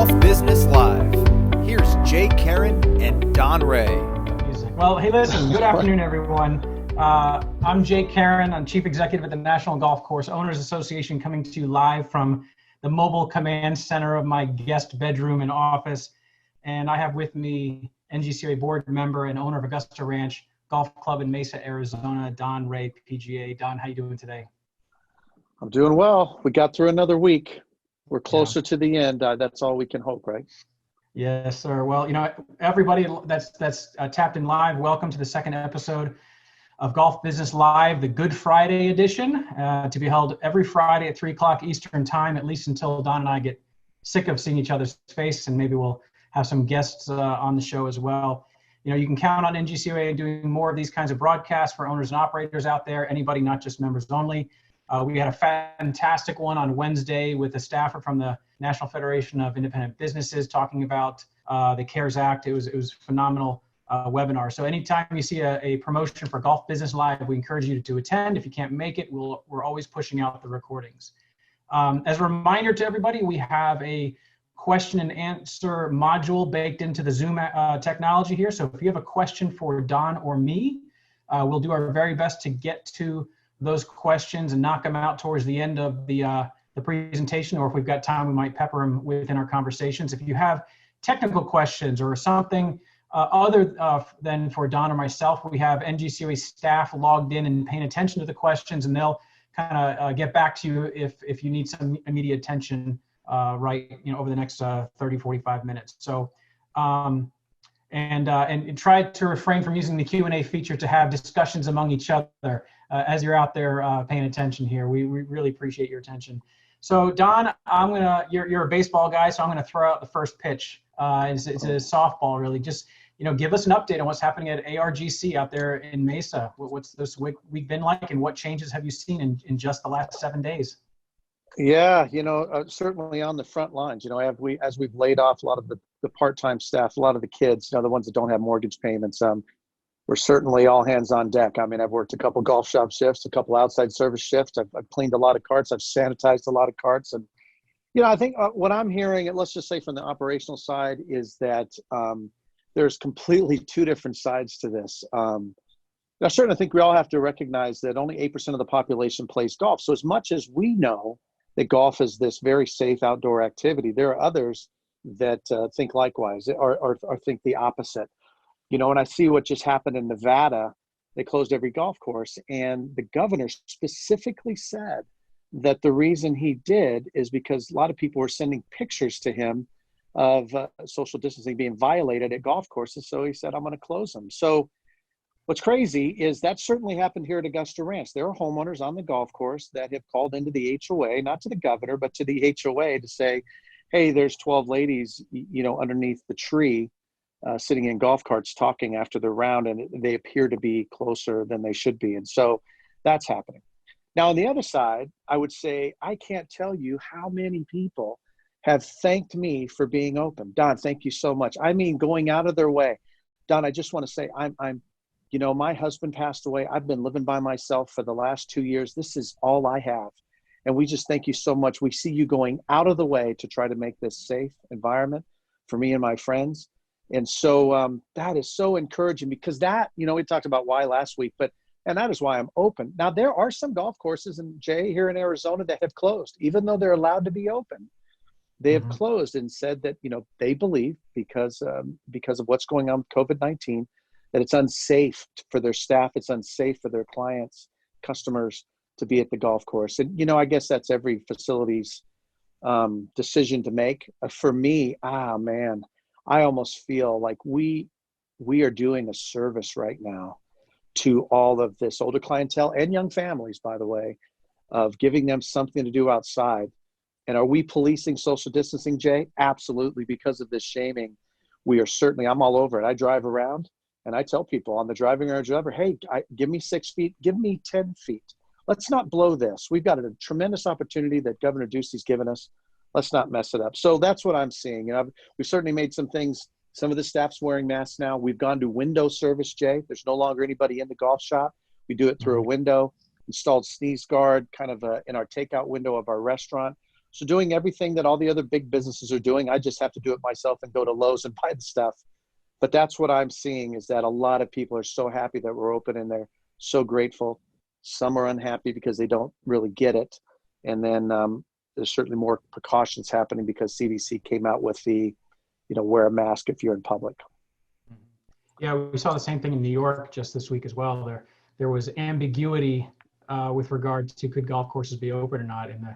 Golf Business Live. Here's Jay, Karen, and Don Ray. Well, hey, listen, good afternoon, everyone. I'm Jay Karen. I'm Chief Executive at the National Golf Course Owners Association, coming to you live from the mobile command center of my guest bedroom and office. And I have with me NGCOA Board member and owner of Augusta Ranch Golf Club in Mesa, Arizona, Don Ray, PGA. Don, how you doing today? I'm doing well. We got through another week. We're closer to the end. That's all we can hope, right? Yes, sir. Well, everybody that's tapped in live, welcome to the second episode of Golf Business Live, the Good Friday edition, to be held every Friday at 3 o'clock Eastern time, at least until Don and I get sick of seeing each other's face, and maybe we'll have some guests on the show as well. You can count on NGCOA doing more of these kinds of broadcasts for owners and operators out there, anybody, not just members only. We had a fantastic one on Wednesday with a staffer from the National Federation of Independent Businesses talking about the CARES Act. It was a phenomenal webinar. So anytime you see a promotion for Golf Business Live, we encourage you to attend. If you can't make it, we're always pushing out the recordings. As a reminder to everybody, we have a question and answer module baked into the Zoom technology here. So if you have a question for Don or me, we'll do our very best to get to those questions and knock them out towards the end of the presentation, or if we've got time, we might pepper them within our conversations. If you have technical questions or something other than for Don or myself, we have NGCOA staff logged in and paying attention to the questions, and they'll kind of get back to you if you need some immediate attention over the next 30, 45 minutes. So, and try to refrain from using the Q&A feature to have discussions among each other as you're out there paying attention here. We really appreciate your attention. So Don, you're a baseball guy, so I'm gonna throw out the first pitch. It's a softball, really. Just give us an update on what's happening at ARGC out there in Mesa. What's this week been like, and what changes have you seen in just the last 7 days? Yeah, certainly on the front lines. As we've laid off a lot of the part-time staff, a lot of the kids, the ones that don't have mortgage payments, we're certainly all hands on deck. I mean, I've worked a couple golf shop shifts, a couple outside service shifts. I've cleaned a lot of carts. I've sanitized a lot of carts. And, I think what I'm hearing, let's just say from the operational side, is that there's completely two different sides to this. I certainly think we all have to recognize that only 8% of the population plays golf. So as much as we know that golf is this very safe outdoor activity, there are others that think likewise or think the opposite. And I see what just happened in Nevada. They closed every golf course, and the governor specifically said that the reason he did is because a lot of people were sending pictures to him of social distancing being violated at golf courses. So he said, I'm going to close them. So what's crazy is that certainly happened here at Augusta Ranch. There are homeowners on the golf course that have called into the HOA, not to the governor, but to the HOA to say, hey, there's 12 ladies, underneath the tree sitting in golf carts talking after the round, and they appear to be closer than they should be. And so that's happening. Now, on the other side, I would say I can't tell you how many people have thanked me for being open. Don, thank you so much. I mean, going out of their way. Don, I just want to say my husband passed away. I've been living by myself for the last 2 years. This is all I have. And we just thank you so much. We see you going out of the way to try to make this safe environment for me and my friends. And so that is so encouraging, because that, we talked about why last week, and that is why I'm open. Now, there are some golf courses here in Arizona that have closed, even though they're allowed to be open. They have closed and said that, they believe because of what's going on with COVID-19, that it's unsafe for their staff. It's unsafe for their clients, customers to be at the golf course. And, I guess that's every facility's decision to make. For me, I almost feel like we are doing a service right now to all of this older clientele and young families, by the way, of giving them something to do outside. And are we policing social distancing, Jay? Absolutely. Because of this shaming, we are certainly, I'm all over it. I drive around and I tell people on the driving range, hey, give me 6 feet, give me 10 feet. Let's not blow this. We've got a tremendous opportunity that Governor Ducey's given us. Let's not mess it up. So that's what I'm seeing. We've certainly made some things. Some of the staff's wearing masks now. We've gone to window service, Jay. There's no longer anybody in the golf shop. We do it through a window. Installed sneeze guard kind of in our takeout window of our restaurant. So doing everything that all the other big businesses are doing, I just have to do it myself and go to Lowe's and buy the stuff. But that's what I'm seeing, is that a lot of people are so happy that we're open and they're so grateful. Some are unhappy because they don't really get it. And then there's certainly more precautions happening because CDC came out with the, wear a mask if you're in public. Yeah, we saw the same thing in New York just this week as well. There was ambiguity with regard to could golf courses be open or not. And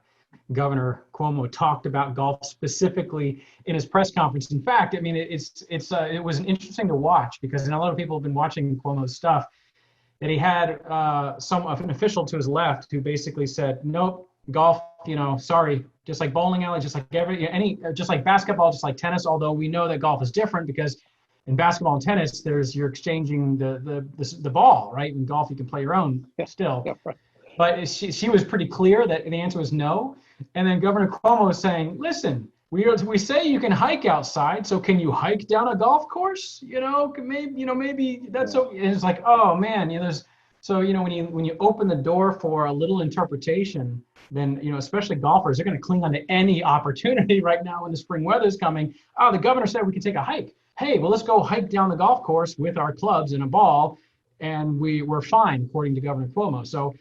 Governor Cuomo talked about golf specifically in his press conference. In fact, I mean, it was interesting to watch, because a lot of people have been watching Cuomo's stuff, that he had an official to his left who basically said, nope, golf, sorry, just like bowling alley, just like just like basketball, just like tennis, although we know that golf is different, because in basketball and tennis, you're exchanging the ball, right? In golf, you can play your own still. Yeah, right. But she was pretty clear that the answer was no. And then Governor Cuomo was saying, listen, we say you can hike outside, so can you hike down a golf course? Maybe that's okay. And it's like, oh man, when you open the door for a little interpretation, then especially golfers, they're going to cling on to any opportunity right now when the spring weather's coming. Oh, the governor said we can take a hike. Hey, well, let's go hike down the golf course with our clubs and a ball, and we're fine, according to Governor Cuomo. So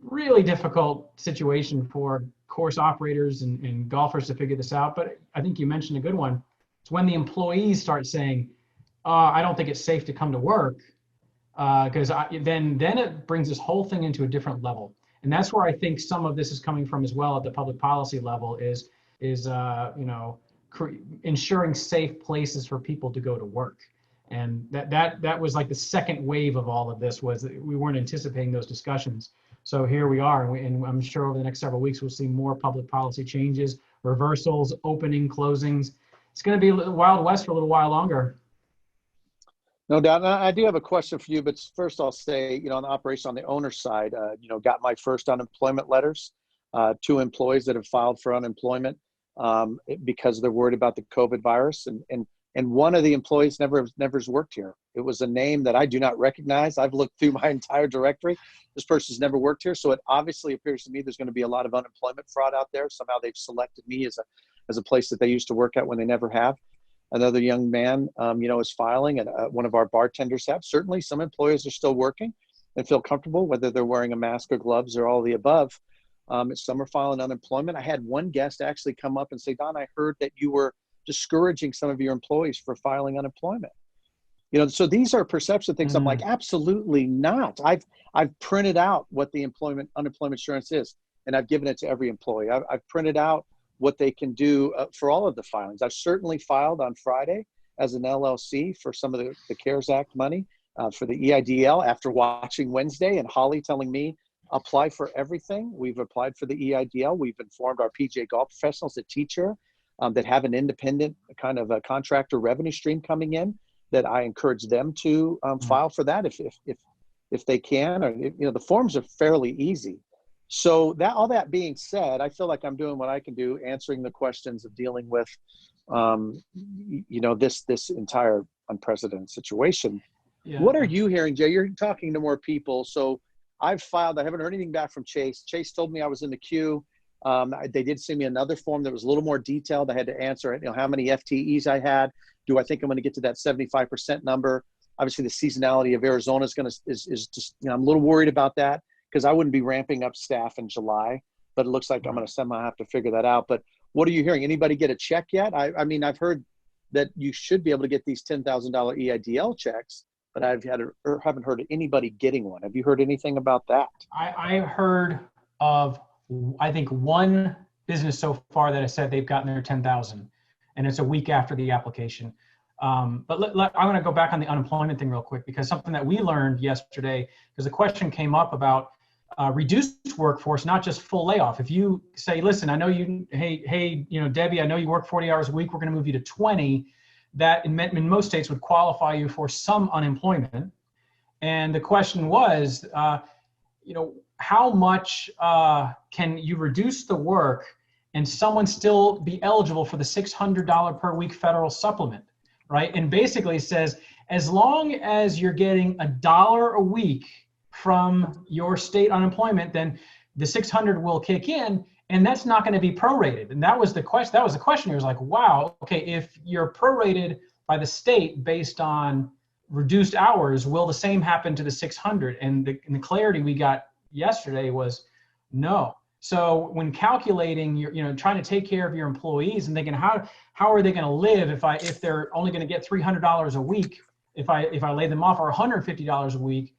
really difficult situation for course operators and golfers to figure this out. But I think you mentioned a good one. It's when the employees start saying, I don't think it's safe to come to work, because then it brings this whole thing into a different level. And that's where I think some of this is coming from as well at the public policy level, is ensuring safe places for people to go to work. And that was like the second wave of all of this, was that we weren't anticipating those discussions. So here we are, and I'm sure over the next several weeks, we'll see more public policy changes, reversals, opening, closings. It's going to be a Wild West for a little while longer. No doubt. And I do have a question for you, but first I'll say, on the operation on the owner side, got my first unemployment letters, 2 employees that have filed for unemployment because they're worried about the COVID virus. And one of the employees never has worked here. It was a name that I do not recognize. I've looked through my entire directory. This person's never worked here. So it obviously appears to me there's going to be a lot of unemployment fraud out there. Somehow they've selected me as a place that they used to work at when they never have. Another young man, is filing, and one of our bartenders have. Certainly some employers are still working and feel comfortable, whether they're wearing a mask or gloves or all the above. Some are filing unemployment. I had one guest actually come up and say, Don, I heard that you were discouraging some of your employees for filing unemployment. So these are perception things. I'm like, absolutely not. I've printed out what the unemployment insurance is, and I've given it to every employee. I've printed out what they can do for all of the filings. I've certainly filed on Friday as an LLC for some of the CARES Act money for the EIDL after watching Wednesday and Holly telling me apply for everything. We've applied for the EIDL. We've informed our PGA golf professionals that teach here that have an independent kind of a contractor revenue stream coming in, that I encourage them to file for that if they can. Or the forms are fairly easy. So all that being said, I feel like I'm doing what I can do, answering the questions of dealing with, this entire unprecedented situation. Yeah. What are you hearing, Jay? You're talking to more people. So I've filed. I haven't heard anything back from Chase. Chase told me I was in the queue. They did send me another form that was a little more detailed. I had to answer, how many FTEs I had. Do I think I'm going to get to that 75% number? Obviously, the seasonality of Arizona is just, I'm a little worried about that, because I wouldn't be ramping up staff in July, but it looks like I'm going to somehow have to figure that out. But what are you hearing? Anybody get a check yet? I mean, I've heard that you should be able to get these $10,000 EIDL checks, but I haven't heard of anybody getting one. Have you heard anything about that? I heard of, I think, one business so far that has said they've gotten their 10,000, and it's a week after the application. But I want to go back on the unemployment thing real quick, because something that we learned yesterday, because the question came up about reduced workforce, not just full layoff. If you say, listen, I know hey, Debbie, I know you work 40 hours a week, we're going to move you to 20, that in most states would qualify you for some unemployment. And the question was, how much can you reduce the work and someone still be eligible for the $600 per week federal supplement, right? And basically says, as long as you're getting $1 a week from your state unemployment, then the 600 will kick in. And that's not going to be prorated. And that was the question. That was the question. It was like, wow, okay, if you're prorated by the state based on reduced hours, will the same happen to the 600? And the clarity we got yesterday was no. So when calculating, you're trying to take care of your employees and thinking, how are they going to live if they're only going to get $300 a week if I lay them off, or $150 a week?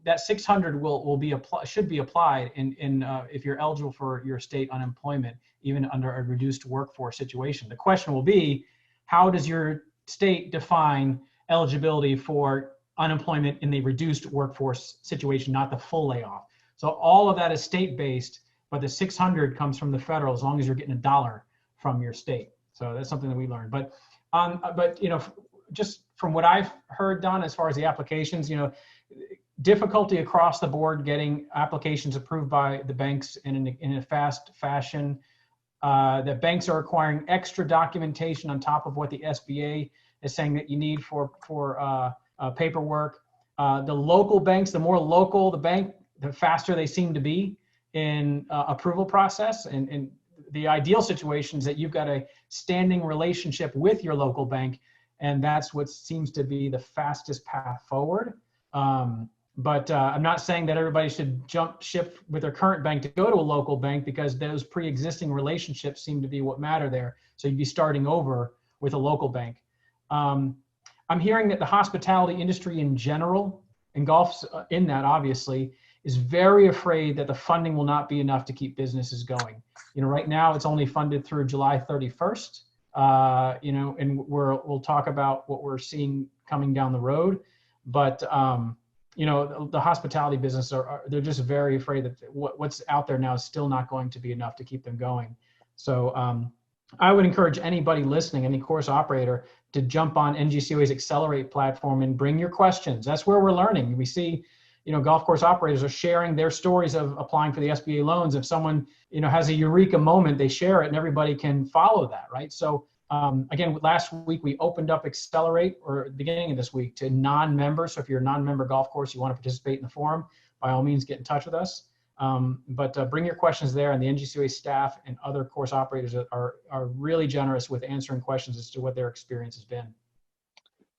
That 600 should be applied in if you're eligible for your state unemployment, even under a reduced workforce situation. The question will be, how does your state define eligibility for unemployment in the reduced workforce situation, not the full layoff? So all of that is state-based, but the 600 comes from the federal, as long as you're getting $1 from your state. So that's something that we learned. But just from what I've heard, Don, as far as the applications, difficulty across the board getting applications approved by the banks in a fast fashion. That banks are requiring extra documentation on top of what the SBA is saying that you need for paperwork. The local banks, the more local the bank, the faster they seem to be in approval process. And the ideal situation is that you've got a standing relationship with your local bank, and that's what seems to be the fastest path forward. But I'm not saying that everybody should jump ship with their current bank to go to a local bank, because those pre-existing relationships seem to be what matter there. So you'd be starting over with a local bank. I'm hearing that the hospitality industry in general, and golf's in that obviously, is very afraid that the funding will not be enough to keep businesses going. Right now it's only funded through July 31st. And we'll talk about what we're seeing coming down the road. But the hospitality business they're just very afraid that what's out there now is still not going to be enough to keep them going. So I would encourage anybody listening, any course operator, to jump on NGCOA's Accelerate platform and bring your questions. That's where we're learning. We see, golf course operators are sharing their stories of applying for the SBA loans. If someone, has a eureka moment, they share it and everybody can follow that, right? So again, last week we opened up Accelerate, or at the beginning of this week, to non-members. So if you're a non-member golf course, you want to participate in the forum, by all means, get in touch with us. But bring your questions there, and the NGCOA staff and other course operators are really generous with answering questions as to what their experience has been.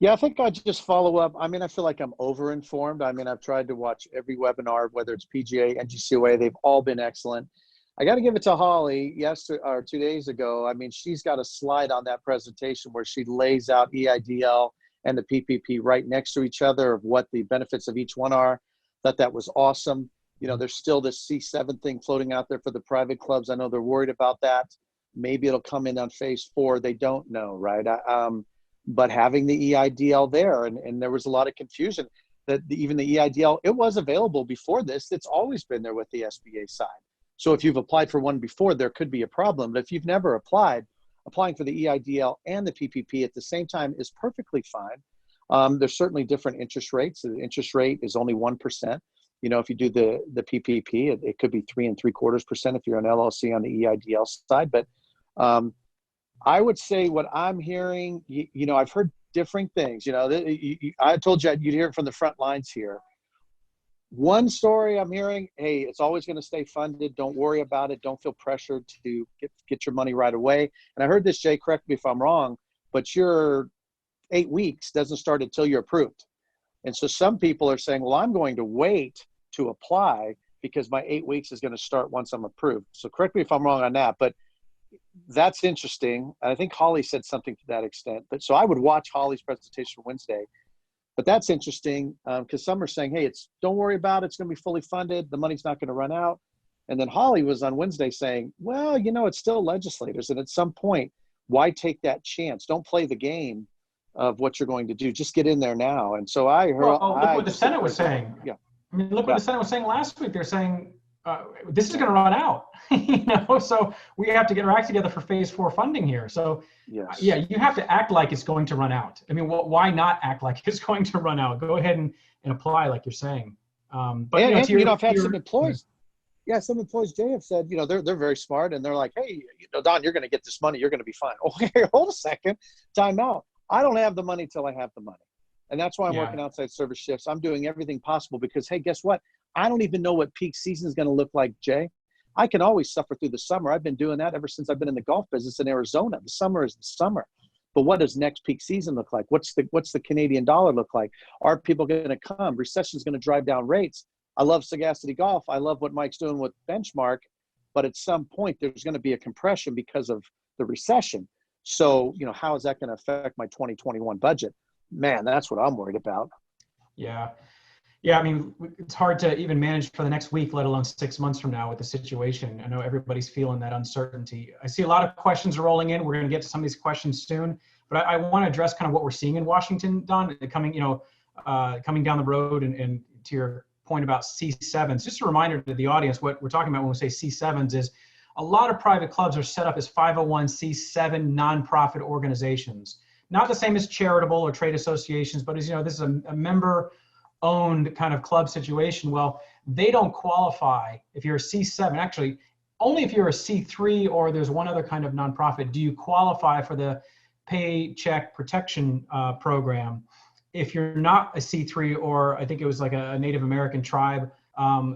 Yeah, I think I'd just follow up. I feel like I'm over-informed. I've tried to watch every webinar, whether it's PGA, NGCOA, they've all been excellent. I got to give it to Holly yesterday or 2 days ago. She's got a slide on that presentation where she lays out EIDL and the PPP right next to each other of what the benefits of each one are. Thought that was awesome. There's still this C7 thing floating out there for the private clubs. I know they're worried about that. Maybe it'll come in on phase 4. They don't know, right? But having the EIDL there, and there was a lot of confusion that even the EIDL, it was available before this. It's always been there with the SBA side. So if you've applied for one before, there could be a problem. But if you've never applied, applying for the EIDL and the PPP at the same time is perfectly fine. There's certainly different interest rates. The interest rate is only 1%. If you do the PPP, it could be 3 3/4% if you're an LLC on the EIDL side. But I would say what I'm hearing, I've heard different things. I told you you'd hear it from the front lines here. One story I'm hearing, hey, it's always going to stay funded. Don't worry about it. Don't feel pressured to get your money right away. And I heard this, Jay, correct me if I'm wrong, but your 8 weeks doesn't start until you're approved. And so some people are saying, well, I'm going to wait to apply because my 8 weeks is going to start once I'm approved. So correct me if I'm wrong on that, but that's interesting. I think Holly said something to that extent. But so I would watch Holly's presentation Wednesday. But that's interesting because some are saying, hey, don't worry about it. It's going to be fully funded. The money's not going to run out. And then Holly was on Wednesday saying, well, it's still legislators. And at some point, why take that chance? Don't play the game of what you're going to do. Just get in there now. And so I heard. Look what the Senate was saying. Yeah. Look what the Senate was saying last week. They're saying this is going to run out. So we have to get our act together for phase 4 funding here. So yes. Yeah, you have to act like it's going to run out. Why not act like it's going to run out? Go ahead and apply like you're saying. But I've had some employees. Yeah, some employees, Jay, have said, they're very smart and they're like, hey, Don, you're going to get this money. You're going to be fine. Okay, hold a second. Time out. I don't have the money till I have the money. And that's why I'm working outside service shifts. I'm doing everything possible because, hey, guess what? I don't even know what peak season is going to look like, Jay. I can always suffer through the summer. I've been doing that ever since I've been in the golf business in Arizona. The summer is the summer. But what does next peak season look like? What's the Canadian dollar look like? Are people going to come? Recession's going to drive down rates. I love Sagacity Golf. I love what Mike's doing with Benchmark. But at some point, there's going to be a compression because of the recession. So, how is that going to affect my 2021 budget? Man, that's what I'm worried about. Yeah. Yeah, I mean, it's hard to even manage for the next week, let alone 6 months from now with the situation. I know everybody's feeling that uncertainty. I see a lot of questions rolling in. We're going to get to some of these questions soon, but I want to address kind of what we're seeing in Washington, Don, coming down the road, and to your point about C7s. Just a reminder to the audience, what we're talking about when we say C7s is a lot of private clubs are set up as 501c7 nonprofit organizations. Not the same as charitable or trade associations, but as you know, this is a member owned kind of club situation. Well, they don't qualify if you're a C7. Actually, only if you're a C3 or there's one other kind of nonprofit do you qualify for the Paycheck Protection Program. If you're not a C3, or I think it was like a Native American tribe,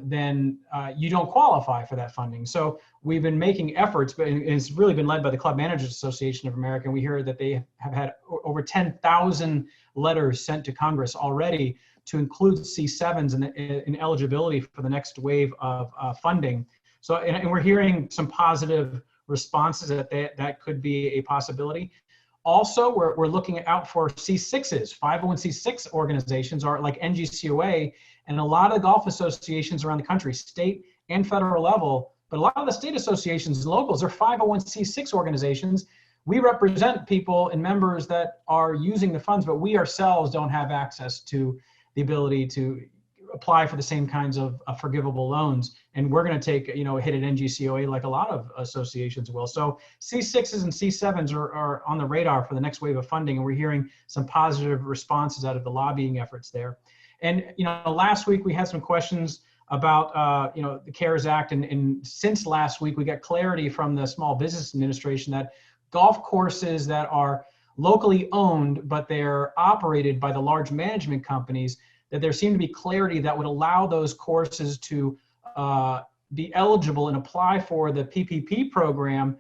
then you don't qualify for that funding. So we've been making efforts, but it's really been led by the Club Managers Association of America. And we hear that they have had over 10,000 letters sent to Congress already to include C7s in eligibility for the next wave of funding. So, and we're hearing some positive responses that could be a possibility. Also, we're looking out for C6s. 501c6 organizations are like NGCOA, and a lot of golf associations around the country, state and federal level, but a lot of the state associations and locals are 501c6 organizations. We represent people and members that are using the funds, but we ourselves don't have access to the ability to apply for the same kinds of forgivable loans. And we're going to take, a hit at NGCOA like a lot of associations will. So C6s and C7s are on the radar for the next wave of funding. And we're hearing some positive responses out of the lobbying efforts there. And, last week we had some questions about, the CARES Act. And since last week, we got clarity from the Small Business Administration that golf courses that are locally owned, but they're operated by the large management companies, that there seemed to be clarity that would allow those courses to be eligible and apply for the PPP program,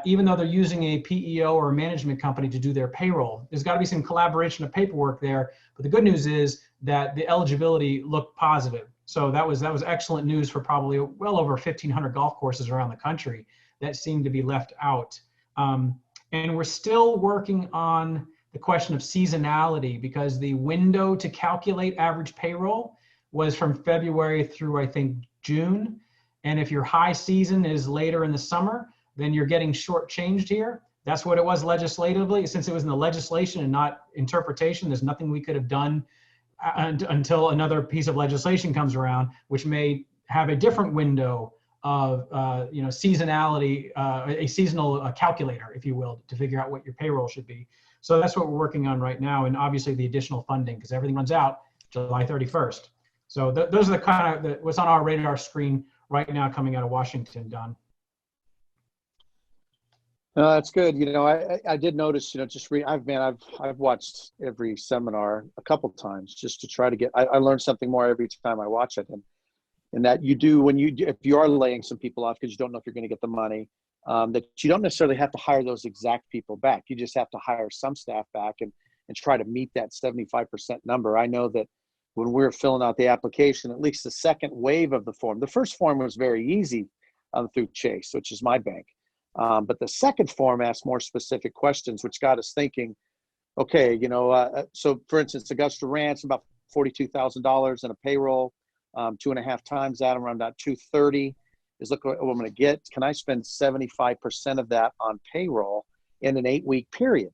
even though they're using a PEO or a management company to do their payroll. There's got to be some collaboration of paperwork there, but the good news is that the eligibility looked positive. So that was excellent news for probably well over 1,500 golf courses around the country that seemed to be left out. And we're still working on the question of seasonality, because the window to calculate average payroll was from February through, I think, June. And if your high season is later in the summer, then you're getting shortchanged here. That's what it was legislatively. Since it was in the legislation and not interpretation, there's nothing we could have done until another piece of legislation comes around, which may have a different window of seasonality, a seasonal calculator, if you will, to figure out what your payroll should be. So that's what we're working on right now, and obviously the additional funding, because everything runs out July 31st. So those are the kind of what's on our radar screen right now coming out of Washington, Don. No, that's good. I did notice, I've watched every seminar a couple times just to try to get, I learn something more every time I watch it. And that you do if you are laying some people off because you don't know if you're going to get the money, that you don't necessarily have to hire those exact people back. You just have to hire some staff back and try to meet that 75% number. I know that when we were filling out the application, at least the second wave of the form, the first form was very easy through Chase, which is my bank. But the second form asked more specific questions, which got us thinking, okay, so for instance, Augusta Ranch, about $42,000 in a payroll, 2.5 times that, around about 230 is look what I'm going to get. Can I spend 75% of that on payroll in an 8-week period?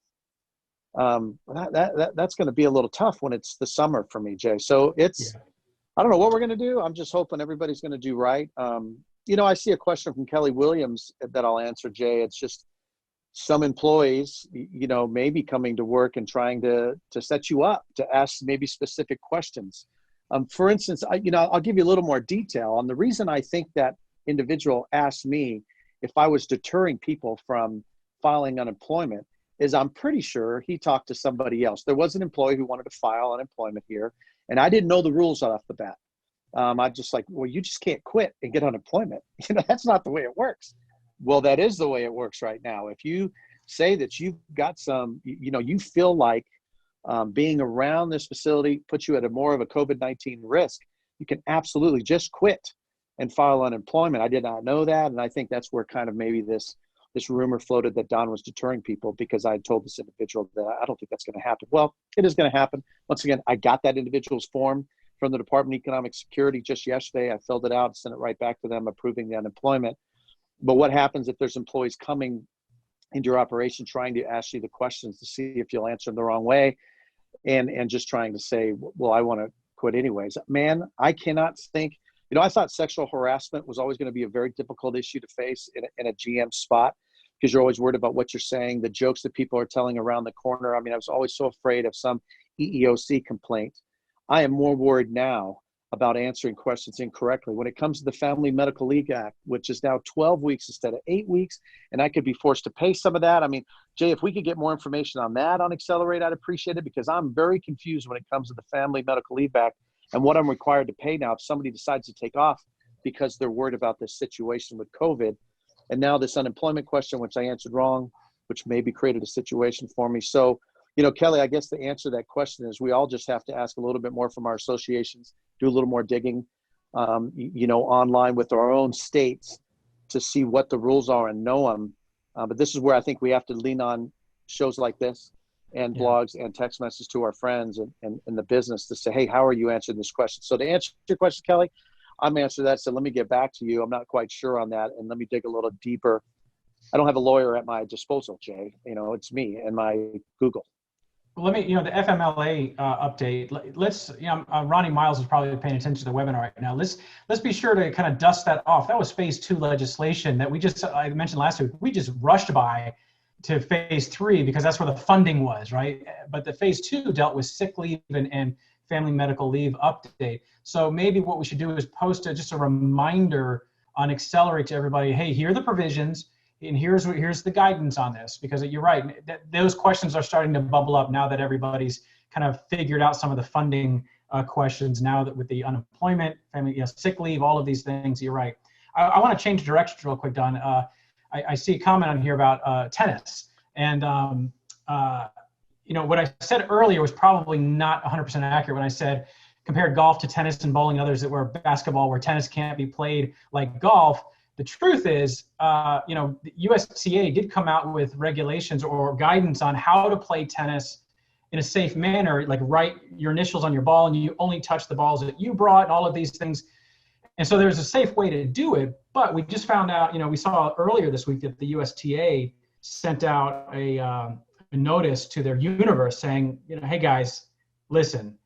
That's going to be a little tough when it's the summer for me, Jay. So I don't know what we're going to do. I'm just hoping everybody's going to do right. I see a question from Kelly Williams that I'll answer, Jay. It's just some employees, may be coming to work and trying to set you up to ask maybe specific questions. For instance, I'll give you a little more detail on the reason I think that individual asked me if I was deterring people from filing unemployment is I'm pretty sure he talked to somebody else. There was an employee who wanted to file unemployment here, and I didn't know the rules right off the bat. I just like, well, you just can't quit and get unemployment. That's not the way it works. Well, that is the way it works right now. If you say that you've got some, you feel like being around this facility puts you at a more of a COVID-19 risk, you can absolutely just quit and file unemployment. I did not know that. And I think that's where kind of maybe this rumor floated that Don was deterring people, because I told this individual that I don't think that's going to happen. Well, it is going to happen. Once again, I got that individual's form from the Department of Economic Security just yesterday. I filled it out, sent it right back to them, approving the unemployment. But what happens if there's employees coming into your operation trying to ask you the questions to see if you'll answer them the wrong way, and just trying to say, well, I want to quit anyways? Man, I cannot think, I thought sexual harassment was always going to be a very difficult issue to face in a GM spot, because you're always worried about what you're saying, the jokes that people are telling around the corner. I mean, I was always so afraid of some EEOC complaint. I am more worried now about answering questions incorrectly. When it comes to the Family Medical Leave Act, which is now 12 weeks instead of 8 weeks, and I could be forced to pay some of that. I mean, Jay, if we could get more information on that on Accelerate, I'd appreciate it, because I'm very confused when it comes to the Family Medical Leave Act and what I'm required to pay now if somebody decides to take off because they're worried about this situation with COVID. And now this unemployment question, which I answered wrong, which maybe created a situation for me. So, Kelly, I guess the answer to that question is we all just have to ask a little bit more from our associations, do a little more digging, online with our own states to see what the rules are and know them. But this is where I think we have to lean on shows like this and blogs and text messages to our friends and the business to say, hey, how are you answering this question? So to answer your question, Kelly, I'm answering that. So let me get back to you. I'm not quite sure on that. And let me dig a little deeper. I don't have a lawyer at my disposal, Jay. It's me and my Google. Let me, the FMLA update. Let's, Ronnie Miles is probably paying attention to the webinar right now. Let's be sure to kind of dust that off. That was phase 2 legislation that I mentioned last week. We just rushed by to phase 3 because that's where the funding was, right? But the phase 2 dealt with sick leave and family medical leave update. So maybe what we should do is post just a reminder on Accelerate to everybody. Hey, here are the provisions. And here's the guidance on this, because you're right. Those questions are starting to bubble up now that everybody's kind of figured out some of the funding questions now that with the unemployment, family, sick leave, all of these things. You're right. I want to change direction real quick, Don. I see a comment on here about tennis. And, what I said earlier was probably not 100% accurate when I said compared golf to tennis and bowling and others that were basketball, where tennis can't be played like golf. The truth is, the USTA did come out with regulations or guidance on how to play tennis in a safe manner, like write your initials on your ball and you only touch the balls that you brought and all of these things. And so there's a safe way to do it. But we just found out, we saw earlier this week that the USTA sent out a notice to their universe saying, hey guys, listen,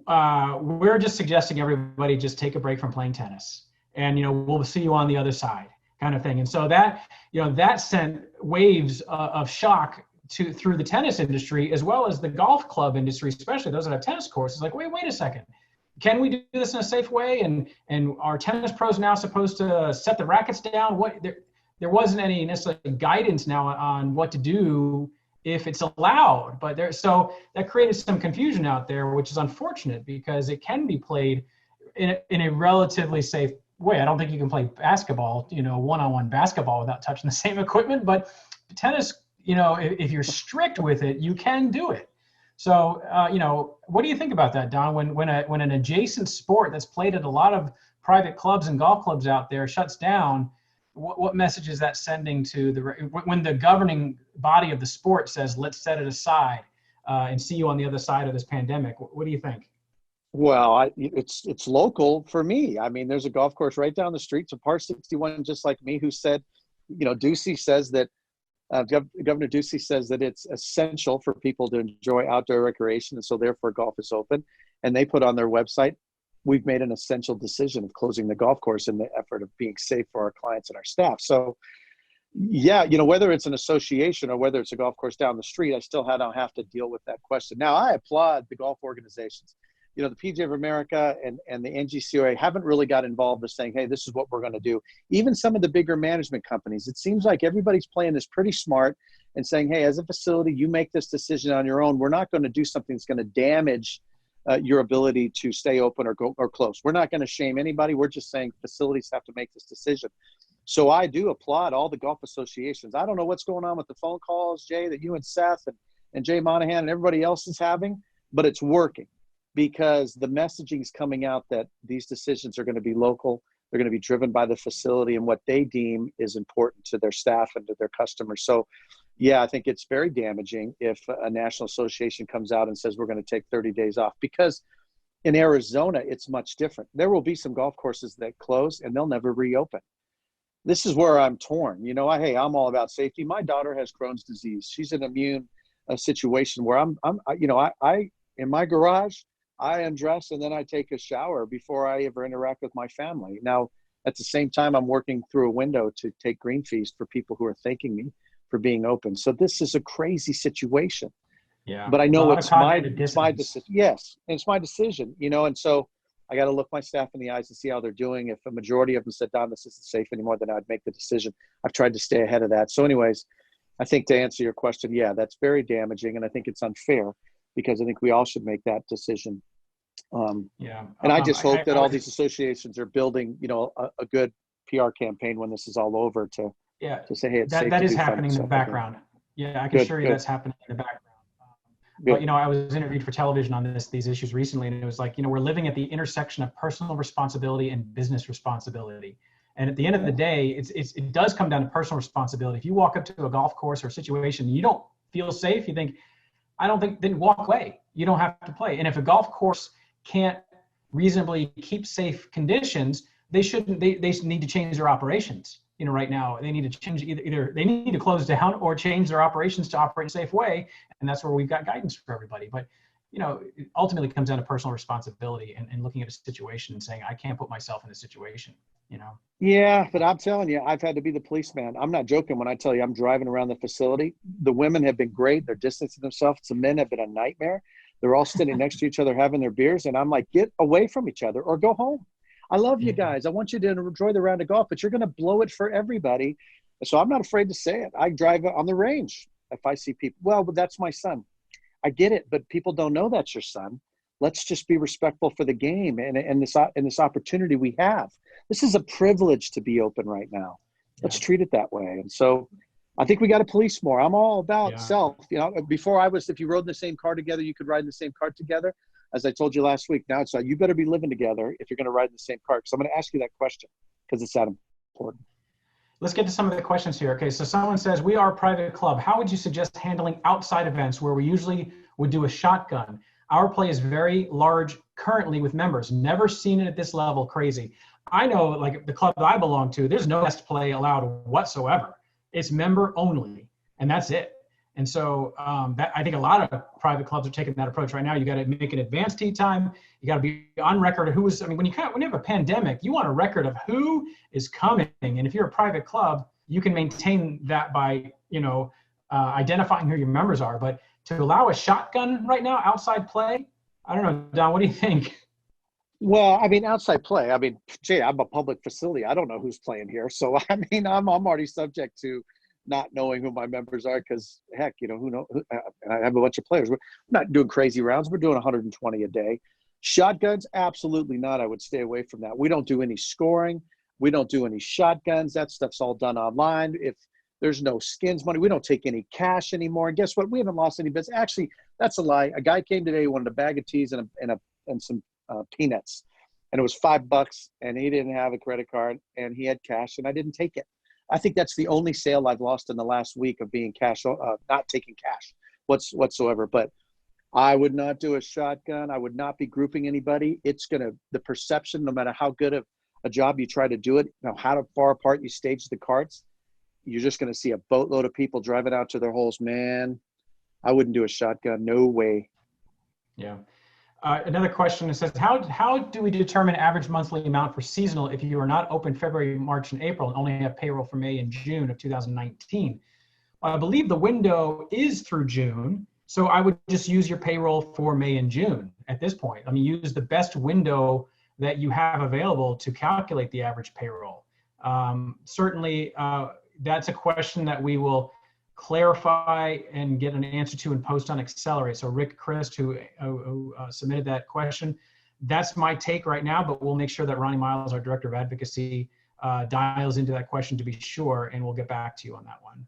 we're just suggesting everybody just take a break from playing tennis. And, we'll see you on the other side kind of thing. And so that, that sent waves of shock through the tennis industry, as well as the golf club industry, especially those that have tennis courses. Like, wait a second. Can we do this in a safe way? And are tennis pros now supposed to set the rackets down? There wasn't any necessarily guidance now on what to do if it's allowed. But so that created some confusion out there, which is unfortunate because it can be played in a relatively safe way. I don't think you can play basketball, one-on-one basketball without touching the same equipment, but tennis, if you're strict with it, you can do it. So, what do you think about that, Don? When an adjacent sport that's played at a lot of private clubs and golf clubs out there shuts down, what message is that sending to when the governing body of the sport says, let's set it aside and see you on the other side of this pandemic? What do you think? Well, it's local for me. I mean, there's a golf course right down the street to Par 61, just like me, who said, Ducey says that, Governor Ducey says that it's essential for people to enjoy outdoor recreation, and so therefore golf is open. And they put on their website, we've made an essential decision of closing the golf course in the effort of being safe for our clients and our staff. So, yeah, whether it's an association or whether it's a golf course down the street, I still don't have to deal with that question. Now, I applaud the golf organizations. The PGA of America and the NGCOA haven't really got involved with saying, hey, this is what we're going to do. Even some of the bigger management companies, it seems like everybody's playing this pretty smart and saying, hey, as a facility, you make this decision on your own. We're not going to do something that's going to damage your ability to stay open or go or close. We're not going to shame anybody. We're just saying facilities have to make this decision. So I do applaud all the golf associations. I don't know what's going on with the phone calls, Jay, that you and Seth and Jay Monahan and everybody else is having, but it's working because the messaging is coming out that these decisions are going to be local. They're going to be driven by the facility and what they deem is important to their staff and to their customers. So, yeah, I think it's very damaging if a national association comes out and says we're going to take 30 days off, because in Arizona, it's much different. There will be some golf courses that close and they'll never reopen. This is where I'm torn. You know, hey, I'm all about safety. My daughter has Crohn's disease. She's in an immune situation where I in my garage, I undress and then I take a shower before I ever interact with my family. Now, at the same time, I'm working through a window to take green fees for people who are thanking me for being open. So this is a crazy situation. Yeah. But I know it's my decision. Yes. And it's my decision, you know, and so I got to look my staff in the eyes and see how they're doing. If a majority of them said, Don, this isn't safe anymore, then I'd make the decision. I've tried to stay ahead of that. So anyways, I think to answer your question, yeah, that's very damaging. And I think it's unfair because I think we all should make that decision. And I just hope that all these associations are building, you know, a good PR campaign when this is all over to say, hey, it's safe. That is happening in the background. Yeah, I can assure you that's happening in the background. But, you know, I was interviewed for television on these issues recently, and it was like, you know, we're living at the intersection of personal responsibility and business responsibility. And at the end of the day, it does come down to personal responsibility. If you walk up to a golf course or a situation, you don't feel safe, you think, then walk away. You don't have to play. And if a golf course can't reasonably keep safe conditions, they need to change their operations. You know, right now they need to change either they need to close down or change their operations to operate in a safe way. And that's where we've got guidance for everybody. But, you know, it ultimately comes down to personal responsibility and looking at a situation and saying, I can't put myself in this situation, you know? Yeah, but I'm telling you, I've had to be the policeman. I'm not joking when I tell you I'm driving around the facility. The women have been great. They're distancing themselves. The men have been a nightmare. They're all sitting next to each other having their beers. And I'm like, get away from each other or go home. I love you guys. I want you to enjoy the round of golf, but you're going to blow it for everybody. So I'm not afraid to say it. I drive on the range. If I see people, well, that's my son. I get it, but people don't know that's your son. Let's just be respectful for the game and this opportunity we have. This is a privilege to be open right now. Let's treat it that way. And so I think we got to police more. I'm all about self. You know, before if you rode in the same car together, you could ride in the same car together. As I told you last week, now it's like you better be living together if you're going to ride in the same car. So I'm going to ask you that question because it's that important. Let's get to some of the questions here. Okay, so someone says, we are a private club. How would you suggest handling outside events where we usually would do a shotgun? Our play is very large currently with members. Never seen it at this level. Crazy. I know, like the club that I belong to, there's no guest play allowed whatsoever. It's member only, and that's it. And so I think a lot of private clubs are taking that approach right now. You got to make an advanced tee time. You got to be on record of when you have a pandemic, you want a record of who is coming. And if you're a private club, you can maintain that by, identifying who your members are. But to allow a shotgun right now, outside play, I don't know, Don, what do you think? Well, I mean, outside play, Jay, I'm a public facility. I don't know who's playing here. So, I'm already subject to not knowing who my members are because, heck, who knows? And I have a bunch of players. We're not doing crazy rounds. We're doing 120 a day. Shotguns, absolutely not. I would stay away from that. We don't do any scoring. We don't do any shotguns. That stuff's all done online. If there's no skins money, we don't take any cash anymore. And guess what? We haven't lost any business. Actually, that's a lie. A guy came today, wanted a bag of teas and some peanuts. And it was $5 and he didn't have a credit card and he had cash and I didn't take it. I think that's the only sale I've lost in the last week of being not taking cash whatsoever. But I would not do a shotgun. I would not be grouping anybody. It's the perception, no matter how good of a job you try to do it, how far apart you stage the carts, you're just going to see a boatload of people driving out to their holes. Man, I wouldn't do a shotgun. No way. Yeah. Another question says, how do we determine average monthly amount for seasonal if you are not open February, March, and April and only have payroll for May and June of 2019? Well, I believe the window is through June, so I would just use your payroll for May and June at this point. Use the best window that you have available to calculate the average payroll. Certainly, that's a question that we will clarify and get an answer to and post on Accelerate. So Rick Christ, who submitted that question, that's my take right now, but we'll make sure that Ronnie Miles, our Director of Advocacy, dials into that question to be sure, and we'll get back to you on that one.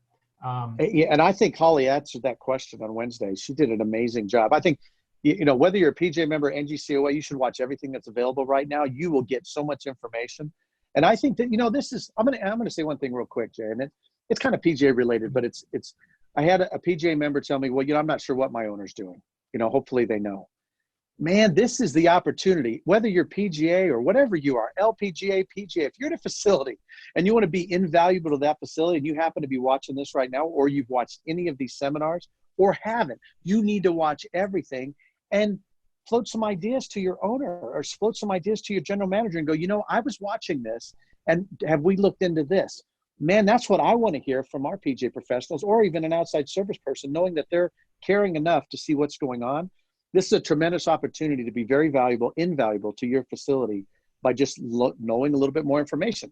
Yeah, and I think Holly answered that question on Wednesday. She did an amazing job. I think, whether you're a PJ member, NGCOA, you should watch everything that's available right now. You will get so much information. And I think that, this is, I'm going to say one thing real quick, Jay, and it's kind of PJ related, but I had a PJ member tell me, well, I'm not sure what my owner's doing. Hopefully they know. Man, this is the opportunity, whether you're PGA or whatever you are, LPGA, PGA, if you're in a facility and you want to be invaluable to that facility and you happen to be watching this right now, or you've watched any of these seminars or haven't, you need to watch everything and float some ideas to your owner or float some ideas to your general manager and go, I was watching this and have we looked into this? Man, that's what I want to hear from our PGA professionals or even an outside service person, knowing that they're caring enough to see what's going on. This is a tremendous opportunity to be very invaluable to your facility by just knowing a little bit more information.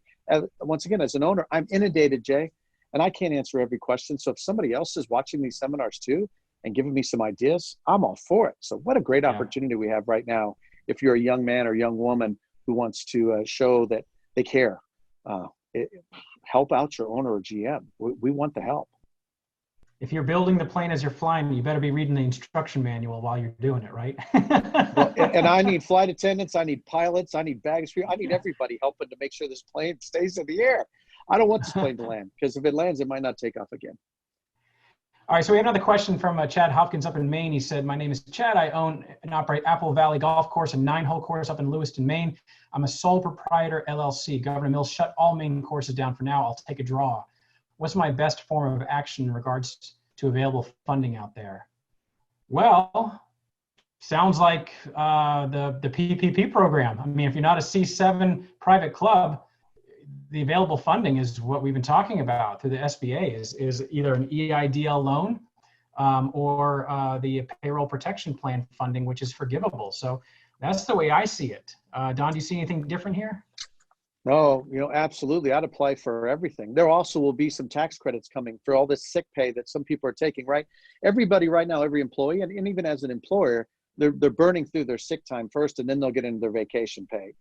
Once again, as an owner, I'm inundated, Jay, and I can't answer every question. So if somebody else is watching these seminars too and giving me some ideas, I'm all for it. So what a great opportunity we have right now. If you're a young man or young woman who wants to show that they care, help out your owner or GM. We want the help. If you're building the plane as you're flying, you better be reading the instruction manual while you're doing it, right? Well, and I need flight attendants, I need pilots, I need baggage crew, I need everybody helping to make sure this plane stays in the air. I don't want this plane to land, because if it lands, it might not take off again. All right, so we have another question from Chad Hopkins up in Maine. He said, my name is Chad. I own and operate Apple Valley Golf Course, a 9-hole course up in Lewiston, Maine. I'm a sole proprietor LLC. Governor Mills shut all Maine courses down for now. I'll take a draw. What's my best form of action in regards to available funding out there? Well, sounds like the PPP program. I mean, if you're not a C7 private club, the available funding is what we've been talking about through the SBA is either an EIDL loan or the payroll protection plan funding, which is forgivable. So that's the way I see it. Don, do you see anything different here? No, absolutely. I'd apply for everything. There also will be some tax credits coming for all this sick pay that some people are taking, right? Everybody right now, every employee, and even as an employer, they're burning through their sick time first, and then they'll get into their vacation pay.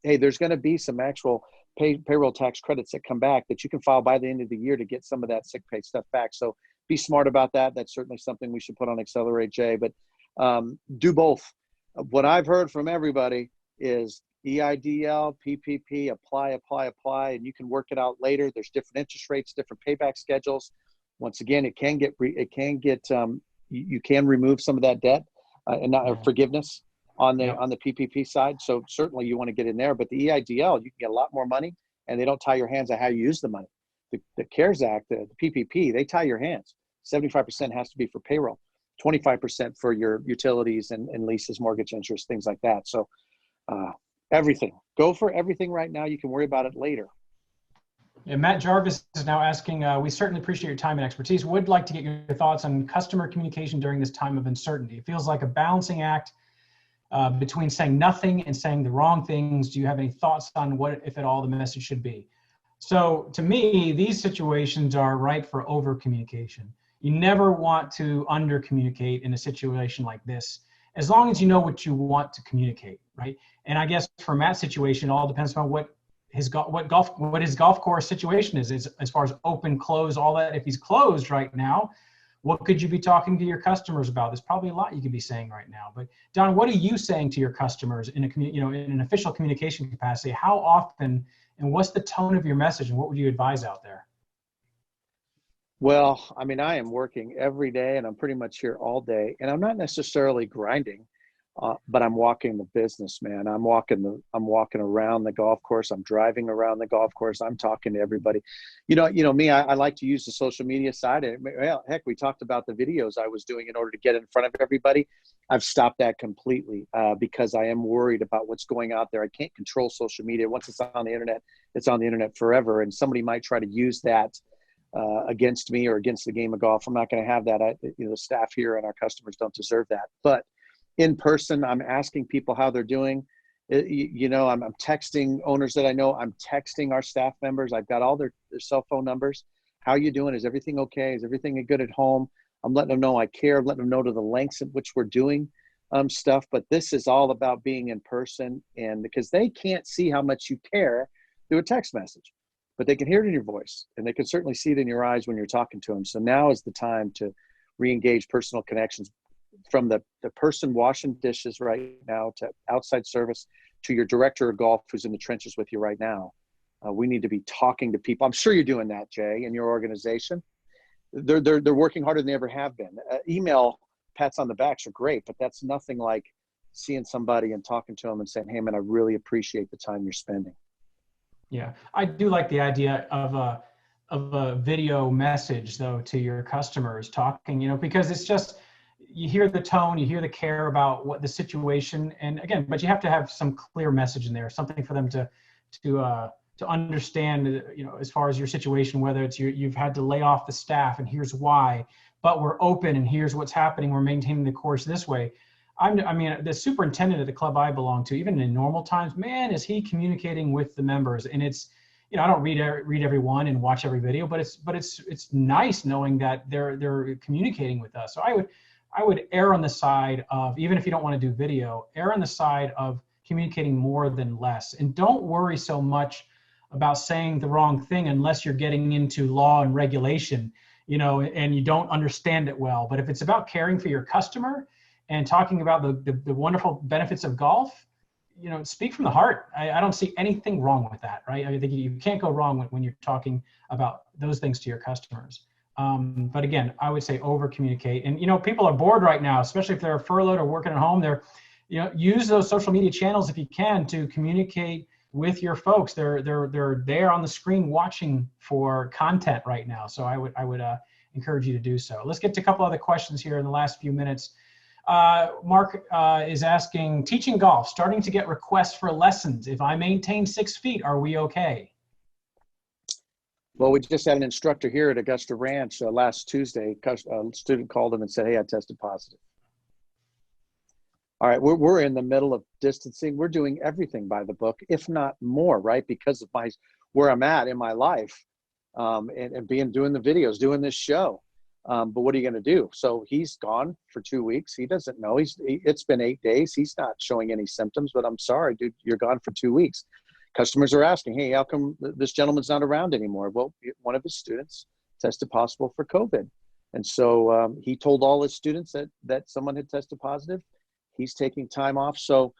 Hey, there's going to be some actual payroll tax credits that come back that you can file by the end of the year to get some of that sick pay stuff back. So be smart about that. That's certainly something we should put on Accelerate, Jay, but do both. What I've heard from everybody is EIDL, PPP, apply, and you can work it out later. There's different interest rates, different payback schedules. Once again, you can remove some of that debt and not forgiveness on the PPP side. So certainly you want to get in there, but the EIDL, you can get a lot more money and they don't tie your hands on how you use the money. The CARES Act, the PPP, they tie your hands. 75% has to be for payroll, 25% for your utilities and leases, mortgage interest, things like that. So everything. Go for everything right now. You can worry about it later. Yeah, Matt Jarvis is now asking, we certainly appreciate your time and expertise. Would like to get your thoughts on customer communication during this time of uncertainty. It feels like a balancing act between saying nothing and saying the wrong things. Do you have any thoughts on what, if at all, the message should be? So to me, these situations are ripe for over communication. You never want to under communicate in a situation like this, as long as you know what you want to communicate, right? And I guess for Matt's situation, it all depends on what his golf course situation is as far as open, close, all that. If he's closed right now, what could you be talking to your customers about? There's probably a lot you could be saying right now. But Don, what are you saying to your customers in an official communication capacity? How often, and what's the tone of your message, and what would you advise out there? Well, I mean, I am working every day and I'm pretty much here all day, and I'm not necessarily grinding, but I'm walking the business, man. I'm walking around the golf course. I'm driving around the golf course. I'm talking to everybody. Me, I like to use the social media side. Well, heck, we talked about the videos I was doing in order to get in front of everybody. I've stopped that completely because I am worried about what's going out there. I can't control social media. Once it's on the internet, it's on the internet forever. And somebody might try to use that against me or against the game of golf. I'm not going to have that. The staff here and our customers don't deserve that. But in person, I'm asking people how they're doing. I'm texting owners that I know. I'm texting our staff members. I've got all their cell phone numbers. How you doing? Is everything okay? Is everything good at home? I'm letting them know I care. I'm letting them know to the lengths at which we're doing stuff. But this is all about being in person, and because they can't see how much you care through a text message, but they can hear it in your voice, and they can certainly see it in your eyes when you're talking to them. So now is the time to re-engage personal connections, from the person washing dishes right now to outside service to your director of golf who's in the trenches with you right now. We need to be talking to people. I'm sure you're doing that, Jay, in your organization. They're working harder than they ever have been. Email pats on the backs are great, but that's nothing like seeing somebody and talking to them and saying, hey man, I really appreciate the time you're spending. Yeah, I do like the idea of a video message though to your customers, talking, because it's just, you hear the tone, you hear the care about what the situation, and again, but you have to have some clear message in there, something for them to understand, as far as your situation, whether it's you've had to lay off the staff and here's why, but we're open and here's what's happening, we're maintaining the course this way. The superintendent at the club I belong to, even in normal times, man, is he communicating with the members. And it's, I don't read every one and watch every video, but it's nice knowing that they're communicating with us. So I would err on the side of, even if you don't want to do video, err on the side of communicating more than less. And don't worry so much about saying the wrong thing unless you're getting into law and regulation, and you don't understand it well. But if it's about caring for your customer and talking about the wonderful benefits of golf, speak from the heart. I don't see anything wrong with that, right? I think you can't go wrong when you're talking about those things to your customers. But again, I would say over communicate. And, people are bored right now, especially if they're furloughed or working at home. Use those social media channels if you can to communicate with your folks. They're there on the screen watching for content right now. So I would encourage you to do so. Let's get to a couple other questions here in the last few minutes. Mark is asking, teaching golf, starting to get requests for lessons. If I maintain 6 feet, are we okay? Well, we just had an instructor here at Augusta Ranch last Tuesday. A student called him and said, hey, I tested positive. All right, we're in the middle of distancing. We're doing everything by the book, if not more, right? Because of where I'm at in my life, and doing the videos, doing this show. But what are you going to do? So he's gone for 2 weeks. He doesn't know. It's been 8 days. He's not showing any symptoms, but I'm sorry, dude, you're gone for 2 weeks. Customers are asking, hey, how come this gentleman's not around anymore? Well, one of his students tested positive for COVID. And so he told all his students that someone had tested positive. He's taking time off. So,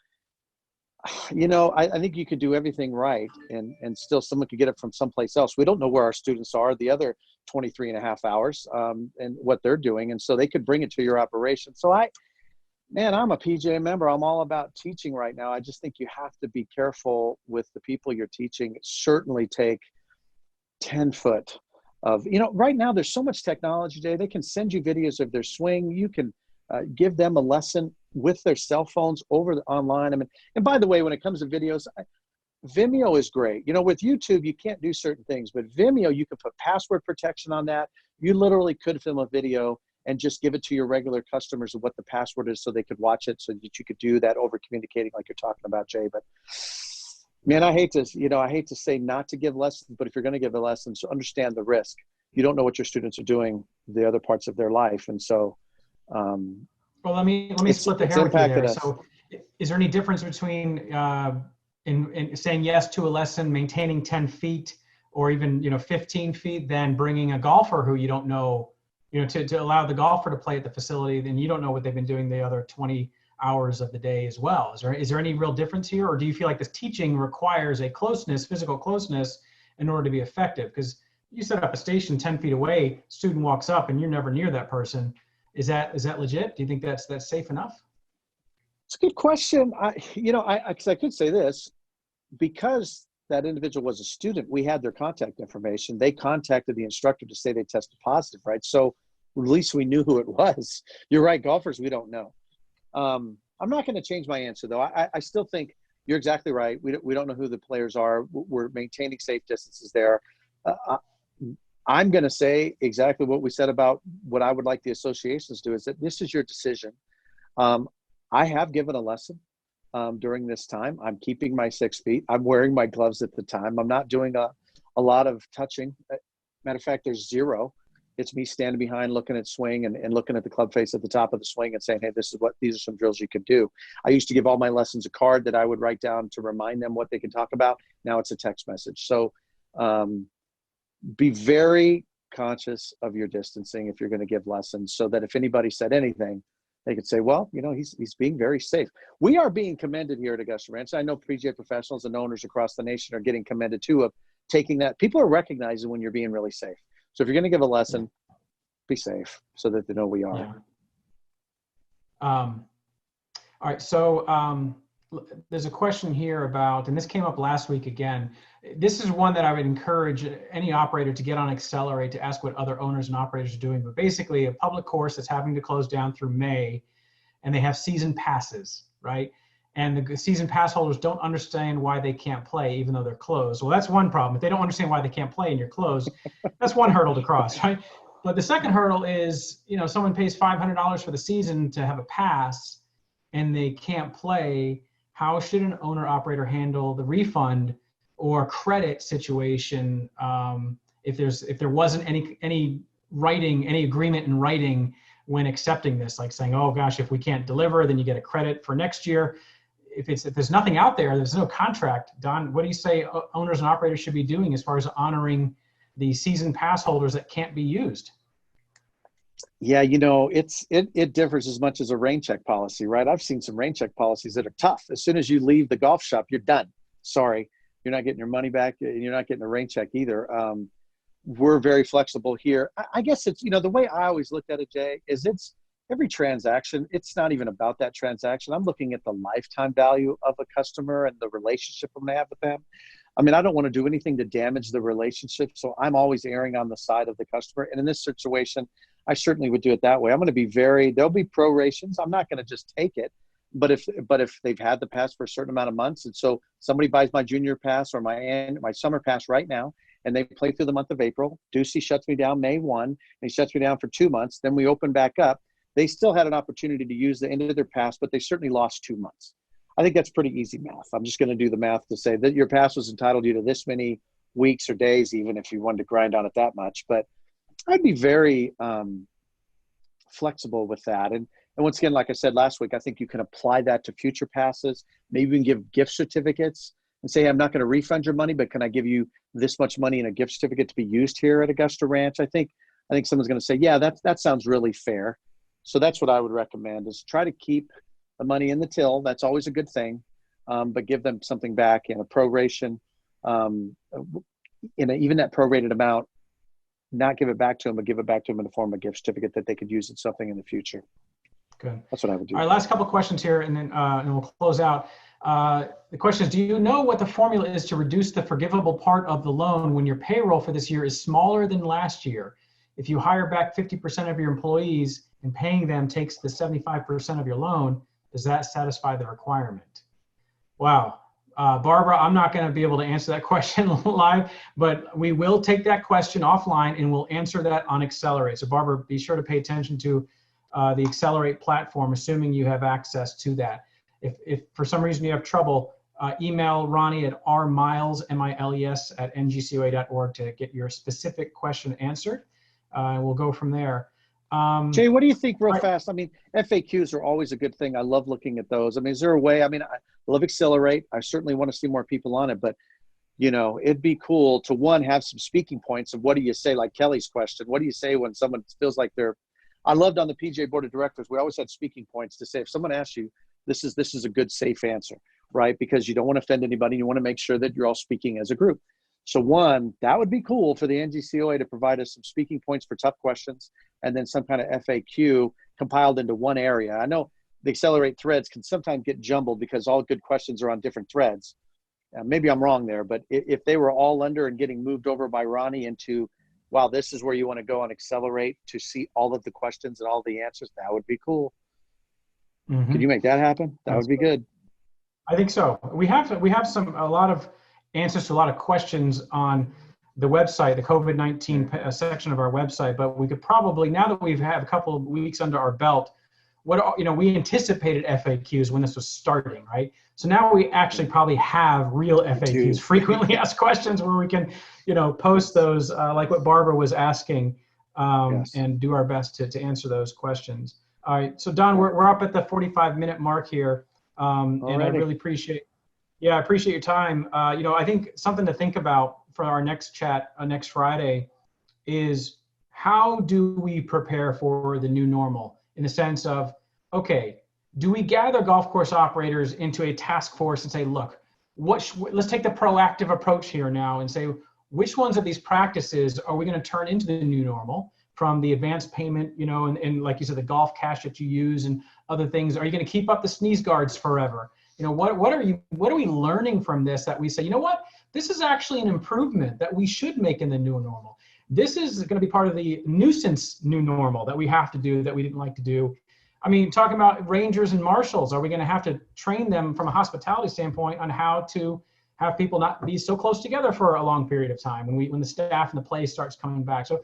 I think you could do everything right and still someone could get it from someplace else. We don't know where our students are the other 23 and a half hours and what they're doing. And so they could bring it to your operation. So I'm a PGA member. I'm all about teaching right now. I just think you have to be careful with the people you're teaching. Certainly take 10 foot of, right now there's so much technology today. They can send you videos of their swing. You can give them a lesson with their cell phones online. And by the way, when it comes to videos, Vimeo is great. With YouTube, you can't do certain things, but Vimeo, you can put password protection on that. You literally could film a video and just give it to your regular customers of what the password is so they could watch it, so that you could do that over communicating like you're talking about, Jay. But man, I hate to say not to give lessons, but if you're going to give a lesson, so understand the risk. You don't know what your students are doing the other parts of their life. And so, well, let me split the hair with you there. So is there any difference between in saying yes to a lesson, maintaining 10 feet or even 15 feet, than bringing a golfer who you don't know, to allow the golfer to play at the facility, then you don't know what they've been doing the other 20 hours of the day as well? Is there any real difference here, or do you feel like this teaching requires a physical closeness in order to be effective? Because you set up a station 10 feet away, student walks up and you're never near that person. Is that legit? Do you think that's safe enough? It's a good question. I could say this, because that individual was a student, we had their contact information. They contacted the instructor to say they tested positive, right? So at least we knew who it was. You're right, golfers, we don't know. I'm not going to change my answer, though. I still think you're exactly right. We don't know who the players are. We're maintaining safe distances there. I'm going to say exactly what we said about what I would like the associations to do, is that this is your decision. I have given a lesson during this time. I'm keeping my 6 feet. I'm wearing my gloves at the time. I'm not doing a lot of touching. Matter of fact, there's zero. It's me standing behind, looking at swing and looking at the club face at the top of the swing and saying, hey, these are some drills you could do. I used to give all my lessons a card that I would write down to remind them what they can talk about. Now it's a text message. So be very conscious of your distancing if you're going to give lessons, so that if anybody said anything, they could say, well, he's being very safe. We are being commended here at Augusta Ranch. I know PGA professionals and owners across the nation are getting commended too of taking that. People are recognizing when you're being really safe. So if you're going to give a lesson, be safe so that they know we are. Yeah. All right. So there's a question here about, and this came up last week again. This is one that I would encourage any operator to get on Accelerate to ask what other owners and operators are doing. But basically, a public course that's having to close down through May, and they have season passes, right? And the season pass holders don't understand why they can't play even though they're closed. Well, that's one problem. If they don't understand why they can't play and you're closed, that's one hurdle to cross, right? But the second hurdle is, someone pays $500 for the season to have a pass and they can't play. How should an owner operator handle the refund or credit situation if there wasn't any agreement in writing when accepting this, like saying, oh gosh, if we can't deliver, then you get a credit for next year. If there's nothing out there, there's no contract. Don, what do you say owners and operators should be doing as far as honoring the season pass holders that can't be used? Yeah, it differs as much as a rain check policy, right? I've seen some rain check policies that are tough. As soon as you leave the golf shop, you're done. Sorry, you're not getting your money back, and you're not getting a rain check either. We're very flexible here. I guess it's, the way I always looked at it, Jay, is it's every transaction. It's not even about that transaction. I'm looking at the lifetime value of a customer and the relationship I'm going to have with them. I mean, I don't want to do anything to damage the relationship. So I'm always erring on the side of the customer. And in this situation, I certainly would do it that way. I'm going to be there'll be prorations. I'm not going to just take it. But if they've had the pass for a certain amount of months, and so somebody buys my junior pass or my summer pass right now, and they play through the month of April, Ducey shuts me down May 1, and he shuts me down for 2 months. Then we open back up. They still had an opportunity to use the end of their pass, but they certainly lost 2 months. I think that's pretty easy math. I'm just going to do the math to say that your pass was entitled you to this many weeks or days, even if you wanted to grind on it that much. But I'd be very flexible with that. And once again, like I said last week, I think you can apply that to future passes. Maybe you can give gift certificates and say, I'm not going to refund your money, but can I give you this much money in a gift certificate to be used here at Augusta Ranch? I think someone's going to say, yeah, that sounds really fair. So that's what I would recommend, is try to keep the money in the till. That's always a good thing, but give them something back in a proration, even that prorated amount. Not give it back to them, but give it back to them in the form of a gift certificate that they could use in something in the future. Good. That's what I would do. All right, last couple of questions here, and then we'll close out. The question is, do you know what the formula is to reduce the forgivable part of the loan when your payroll for this year is smaller than last year? If you hire back 50% of your employees and paying them takes the 75% of your loan, does that satisfy the requirement? Wow. Barbara, I'm not going to be able to answer that question live, but we will take that question offline and we'll answer that on Accelerate. So Barbara, be sure to pay attention to the Accelerate platform, assuming you have access to that. If for some reason you have trouble, email Ronnie at rmiles, M-I-L-E-S, at ngcoa.org to get your specific question answered. And we'll go from there. Jay, what do you think real fast? I mean, FAQs are always a good thing. I love looking at those. I mean, is there a way? I mean, I love Accelerate. I certainly want to see more people on it, but it'd be cool to have some speaking points of what do you say, like Kelly's question. What do you say when someone feels like I loved on the PGA Board of Directors, we always had speaking points to say, if someone asks you, this is a good, safe answer, right? Because you don't want to offend anybody. You want to make sure that you're all speaking as a group. So that would be cool for the NGCOA to provide us some speaking points for tough questions, and then some kind of FAQ compiled into one area. I know the Accelerate threads can sometimes get jumbled because all good questions are on different threads. Maybe I'm wrong there, but if they were all under and getting moved over by Ronnie into, wow, this is where you want to go on Accelerate to see all of the questions and all the answers, that would be cool. Mm-hmm. Could you make that happen? That would be good. I think so. We have a lot of answers to a lot of questions on the website, the COVID-19 section of our website, but we could probably, now that we've had a couple of weeks under our belt, we anticipated FAQs when this was starting, right? So now we actually probably have real FAQs, frequently asked questions, where we can, post those like what Barbara was asking, Yes. and do our best to answer those questions. All right, so Don, we're up at the 45-minute mark here, and I really appreciate your time. I think something to think about for our next chat next Friday is, how do we prepare for the new normal, in the sense of, okay, do we gather golf course operators into a task force and say, look, let's take the proactive approach here now and say, which ones of these practices are we going to turn into the new normal, from the advanced payment, and like you said, the golf cash that you use and other things? Are you going to keep up the sneeze guards forever? What are we learning from this, that we say, this is actually an improvement that we should make in the new normal. This is going to be part of the nuisance new normal that we have to do, that we didn't like to do. I mean, talking about rangers and marshals, are we going to have to train them from a hospitality standpoint on how to have people not be so close together for a long period of time when the staff and the play starts coming back? So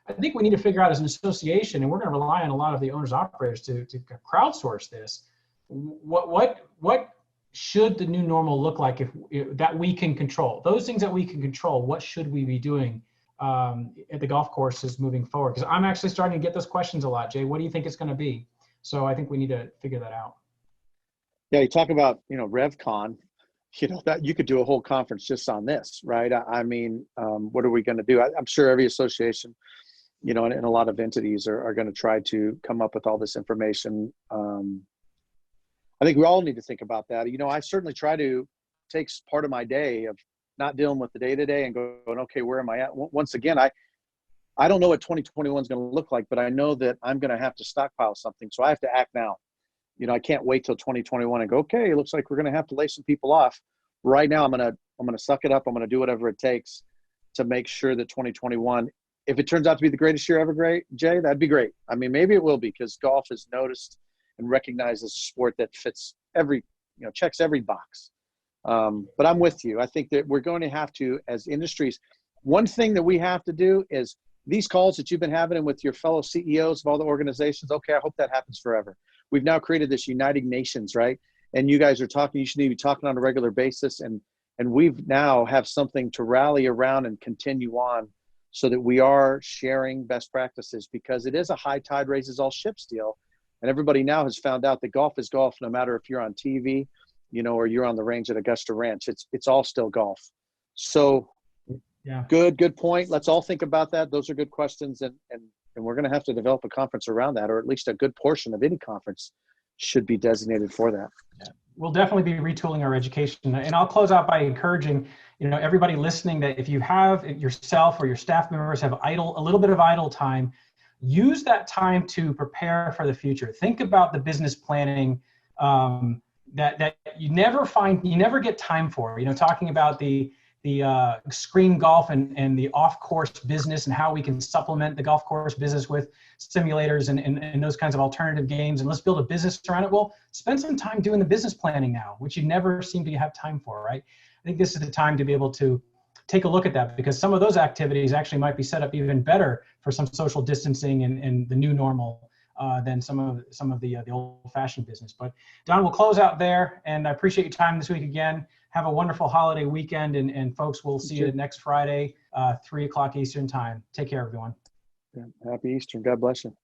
I think we need to figure out as an association, and we're going to rely on a lot of the owners operators to crowdsource this. What should the new normal look like that we can control? Those things that we can control, what should we be doing at the golf courses moving forward? Because I'm actually starting to get those questions a lot. Jay, what do you think it's going to be? So I think we need to figure that out. Yeah, you talk about, RevCon, that you could do a whole conference just on this, right? I mean, what are we going to do? I'm sure every association, and a lot of entities are going to try to come up with all this information. I think we all need to think about that. I certainly try to take part of my day of not dealing with the day-to-day and going, okay, where am I at? Once again, I don't know what 2021 is going to look like, but I know that I'm going to have to stockpile something. So I have to act now. I can't wait till 2021 and go, okay, it looks like we're going to have to lay some people off. Right now, I'm going to suck it up. I'm going to do whatever it takes to make sure that 2021, if it turns out to be the greatest year ever, Jay, that'd be great. I mean, maybe it will be, because golf is noticed and recognized as a sport that fits checks every box. But I'm with you. I think that we're going to have to, as industries, one thing that we have to do is these calls that you've been having with your fellow CEOs of all the organizations. Okay, I hope that happens forever. We've now created this United Nations, right? And you guys are talking, you should be talking on a regular basis. And we've now have something to rally around and continue on, so that we are sharing best practices, because it is a high tide raises all ships deal. And everybody now has found out that golf is golf, no matter if you're on TV, or you're on the range at Augusta Ranch. It's all still golf. So yeah, good point. Let's all think about that. Those are good questions. And we're going to have to develop a conference around that, or at least a good portion of any conference should be designated for that. Yeah. We'll definitely be retooling our education. And I'll close out by encouraging, everybody listening, that if you have yourself or your staff members have a little bit of idle time, use that time to prepare for the future. Think about the business planning that you never get time for. Talking about the screen golf and the off-course business, and how we can supplement the golf course business with simulators and those kinds of alternative games, and let's build a business around it. Well, spend some time doing the business planning now, which you never seem to have time for, right? I think this is the time to be able to take a look at that, because some of those activities actually might be set up even better for some social distancing and the new normal than some of the old-fashioned business. But Don, we'll close out there, and I appreciate your time this week again. Have a wonderful holiday weekend, and folks, we'll see you next Friday, 3 o'clock Eastern time. Take care, everyone. Yeah, happy Easter. God bless you.